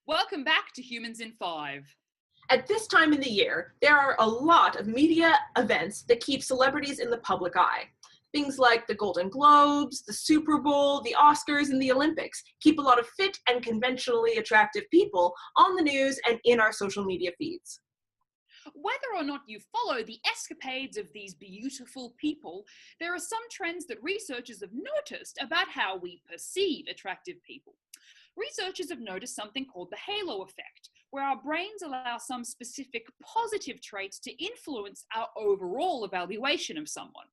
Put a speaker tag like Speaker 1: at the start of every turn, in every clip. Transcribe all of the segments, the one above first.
Speaker 1: Welcome back to Humans in 5.
Speaker 2: At this time in the year, there are a lot of media events that keep celebrities in the public eye. Things like the Golden Globes, the Super Bowl, the Oscars, and the Olympics keep a lot of fit and conventionally attractive people on the news and in our social media feeds.
Speaker 1: Whether or not you follow the escapades of these beautiful people, there are some trends that researchers have noticed about how we perceive attractive people. Researchers have noticed something called the halo effect, where our brains allow some specific positive traits to influence our overall evaluation of someone.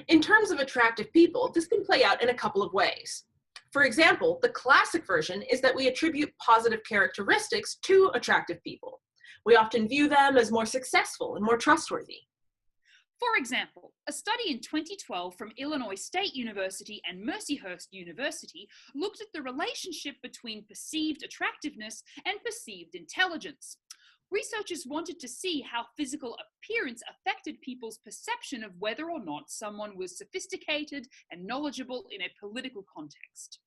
Speaker 2: In terms of attractive people, this can play out in a couple of ways. For example, the classic version is that we attribute positive characteristics to attractive people. We often view them as more successful and more trustworthy.
Speaker 1: For example, a study in 2012 from Illinois State University and Mercyhurst University looked at the relationship between perceived attractiveness and perceived intelligence. Researchers wanted to see how physical appearance affected people's perception of whether or not someone was sophisticated and knowledgeable in a political context.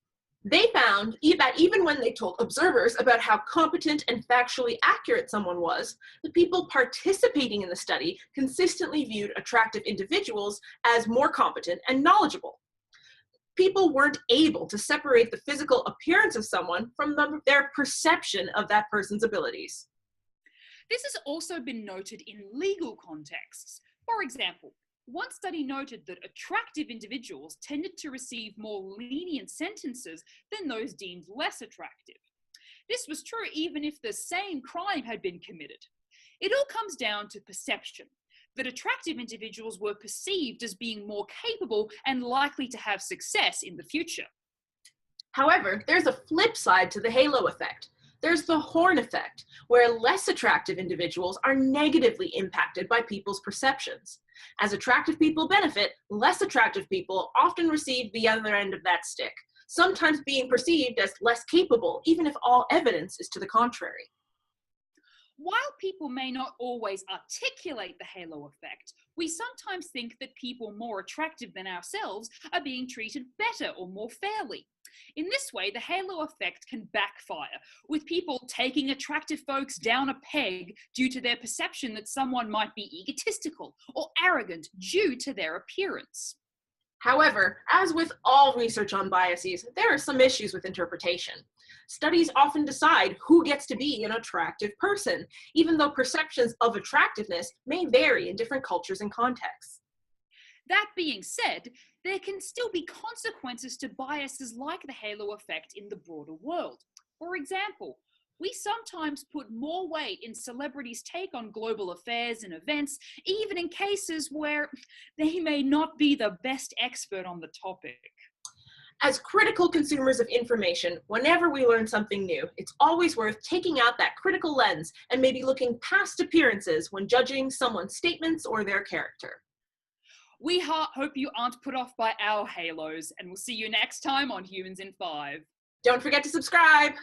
Speaker 2: They found that even when they told observers about how competent and factually accurate someone was, the people participating in the study consistently viewed attractive individuals as more competent and knowledgeable. People weren't able to separate the physical appearance of someone from their perception of that person's abilities.
Speaker 1: This has also been noted in legal contexts. For example, one study noted that attractive individuals tended to receive more lenient sentences than those deemed less attractive. This was true even if the same crime had been committed. It all comes down to perception, that attractive individuals were perceived as being more capable and likely to have success in the future.
Speaker 2: However, there's a flip side to the halo effect. There's the horn effect, where less attractive individuals are negatively impacted by people's perceptions. As attractive people benefit, less attractive people often receive the other end of that stick, sometimes being perceived as less capable, even if all evidence is to the contrary.
Speaker 1: While people may not always articulate the halo effect, we sometimes think that people more attractive than ourselves are being treated better or more fairly. In this way, the halo effect can backfire, with people taking attractive folks down a peg due to their perception that someone might be egotistical or arrogant due to their appearance.
Speaker 2: However, as with all research on biases, there are some issues with interpretation. Studies often decide who gets to be an attractive person, even though perceptions of attractiveness may vary in different cultures and contexts.
Speaker 1: That being said, there can still be consequences to biases like the halo effect in the broader world. For example, we sometimes put more weight in celebrities' take on global affairs and events, even in cases where they may not be the best expert on the topic.
Speaker 2: As critical consumers of information, whenever we learn something new, it's always worth taking out that critical lens and maybe looking past appearances when judging someone's statements or their character.
Speaker 1: We hope you aren't put off by our halos, and we'll see you next time on Humans in 5.
Speaker 2: Don't forget to subscribe!